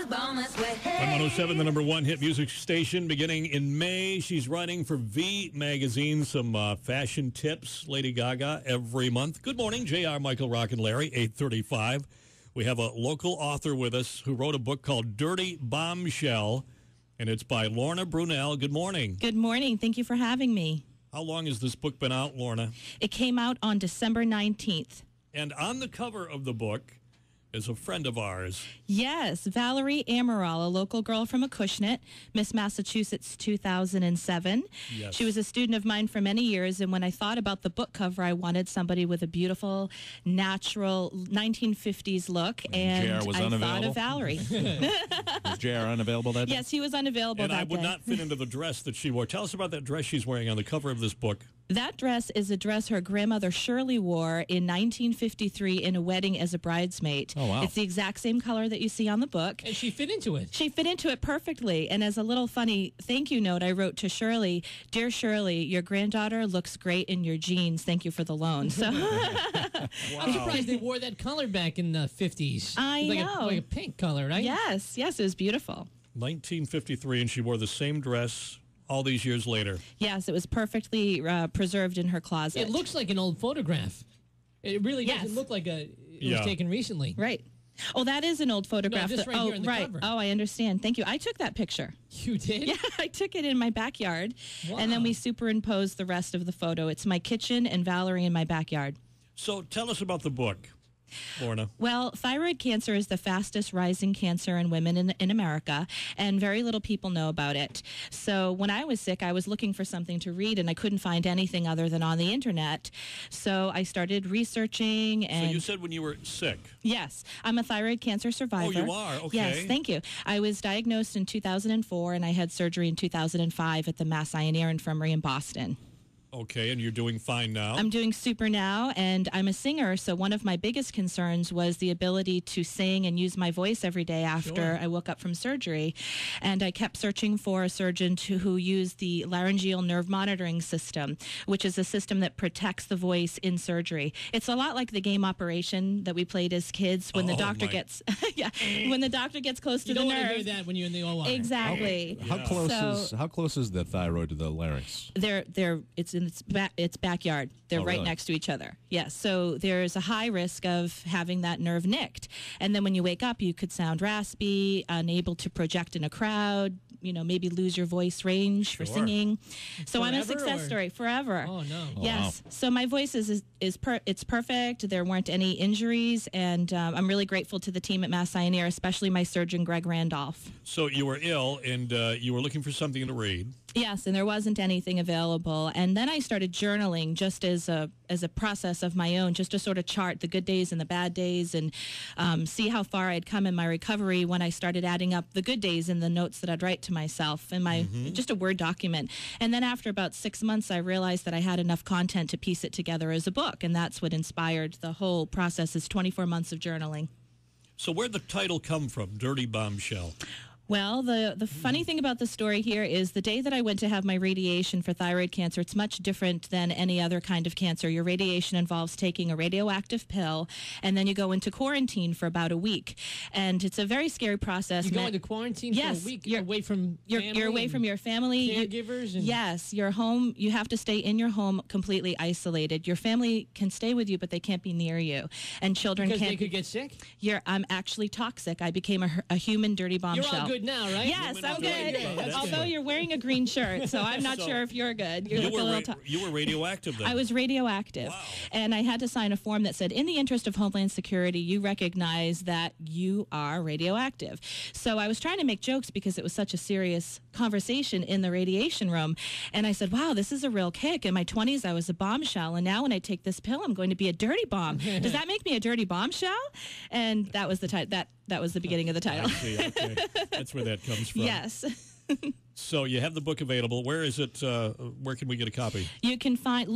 107, the number one hit music station, beginning in May. She's writing for V Magazine, some fashion tips, Lady Gaga, every month. Good morning, J.R. Michael, Rock and Larry, 8:35. We have a local author with us who wrote a book called Dirty Bombshell, and it's by Lorna Brunel. Good morning. Good morning. Thank you for having me. How long has this book been out, Lorna? It came out on December 19th. And on the cover of the book is a friend of ours. Yes, Valerie Amaral, a local girl from Acushnet, Miss Massachusetts 2007. Yes. She was a student of mine for many years, and when I thought about the book cover, I wanted somebody with a beautiful, natural 1950s look, and I thought of Valerie. Was JR unavailable that day? Yes, he was unavailable and that day. And I would not fit into the dress that she wore. Tell us about that dress she's wearing on the cover of this book. That dress is a dress her grandmother Shirley wore in 1953 in a wedding as a bridesmaid. Oh, wow. It's the exact same color that you see on the book. And she fit into it. She fit into it perfectly. And as a little funny thank you note, I wrote to Shirley, "Dear Shirley, your granddaughter looks great in your jeans. Thank you for the loan." So I'm surprised they wore that color back in the 50s. I know. Like a pink color, right? Yes, it was beautiful. 1953, and she wore the same dress all these years later. Yes, it was perfectly preserved in her closet. It looks like an old photograph. It really doesn't look like it was taken recently. Right. Oh, that is an old photograph. No, just right here in the cover. Oh, I understand. Thank you. I took that picture. You did? Yeah, I took it in my backyard. Wow. And then we superimposed the rest of the photo. It's my kitchen and Valerie in my backyard. So tell us about the book, Lorna. Well, thyroid cancer is the fastest rising cancer in women in America, and very little people know about it. So when I was sick, I was looking for something to read, and I couldn't find anything other than on the internet. So I started researching. And so you said when you were sick? Yes. I'm a thyroid cancer survivor. Oh, you are? Okay. Yes, thank you. I was diagnosed in 2004, and I had surgery in 2005 at the Mass Eye and Ear Infirmary in Boston. Okay, and you're doing fine now? I'm doing super now, and I'm a singer, so one of my biggest concerns was the ability to sing and use my voice every day after I woke up from surgery. And I kept searching for a surgeon who used the laryngeal nerve monitoring system, which is a system that protects the voice in surgery. It's a lot like the game Operation that we played as kids when the doctor gets when the doctor gets close to the nerve. You don't want to hear that when you're in the OR. Exactly. How close is the thyroid to the larynx? It's in its backyard. They're right next to each other. Yes. So there's a high risk of having that nerve nicked. And then when you wake up, you could sound raspy, unable to project in a crowd, maybe lose your voice range for singing. So I'm a success story forever. Oh, no. Yes. Wow. So my voice it's perfect. There weren't any injuries. And I'm really grateful to the team at Mass Eye and Ear, especially my surgeon, Greg Randolph. So you were ill, and you were looking for something to read. Yes, and there wasn't anything available. And then I started journaling just as a process of my own, just to sort of chart the good days and the bad days and see how far I'd come in my recovery when I started adding up the good days in the notes that I'd write to myself in my just a Word document. And then after about 6 months, I realized that I had enough content to piece it together as a book, and that's what inspired the whole process is 24 months of journaling. So where'd the title come from, Dirty Bombshell? Well, the funny thing about the story here is the day that I went to have my radiation for thyroid cancer, it's much different than any other kind of cancer. Your radiation involves taking a radioactive pill, and then you go into quarantine for about a week. And it's a very scary process. You go into quarantine for a week? You're away from family? You're away from your family. Caregivers? Yes. Your home, you have to stay in your home completely isolated. Your family can stay with you, but they can't be near you. And children because can't. They could get sick? I'm actually toxic. I became a human dirty bombshell. You're all good now, right? Yes, I'm good. Although you're wearing a green shirt, so I'm not sure if you're good. You were radioactive then? I was radioactive. Wow. And I had to sign a form that said, in the interest of Homeland Security, you recognize that you are radioactive. So I was trying to make jokes because it was such a serious conversation in the radiation room. And I said, wow, this is a real kick. In my 20s, I was a bombshell. And now when I take this pill, I'm going to be a dirty bomb. Does that make me a dirty bombshell? And that was the that was the beginning of the title. I see, okay. That's where that comes from. Yes. So you have the book available. Where is it? Where can we get a copy? You can find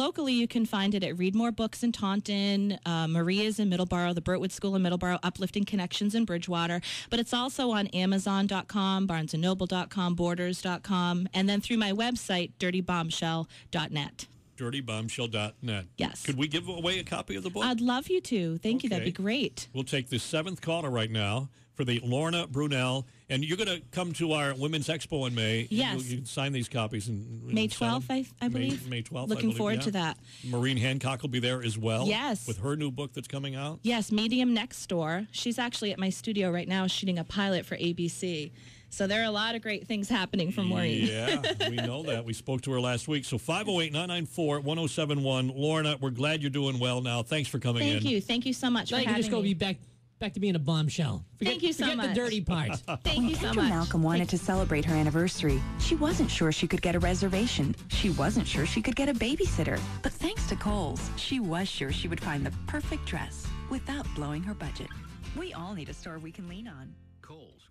it at Read More Books in Taunton, Maria's in Middleborough, the Burtwood School in Middleborough, Uplifting Connections in Bridgewater. But it's also on Amazon.com, BarnesandNoble.com, Borders.com, and then through my website, dirtybombshell.net. dirtybombshell.net. Yes. Could we give away a copy of the book? I'd love you to. Thank you. That'd be great. We'll take the 7th caller right now for the Lorna Brunel. And you're going to come to our Women's Expo in May. Yes. You can sign these copies. May 12th, I believe. May 12th. Looking forward to that. Maureen Hancock will be there as well. Yes. With her new book that's coming out. Yes, Medium Next Door. She's actually at my studio right now shooting a pilot for ABC. So there are a lot of great things happening for Maureen. Yeah, we know that. We spoke to her last week. So 508-994-1071. Lorna, we're glad you're doing well now. Thanks for coming in. Thank you. Thank you so much for having me. Just go be back to being a bombshell. Thank you so much. Forget the dirty part. Thank you so much. Malcolm wanted to celebrate her anniversary. She wasn't sure she could get a reservation. She wasn't sure she could get a babysitter. But thanks to Kohl's, she was sure she would find the perfect dress without blowing her budget. We all need a store we can lean on. Kohl's.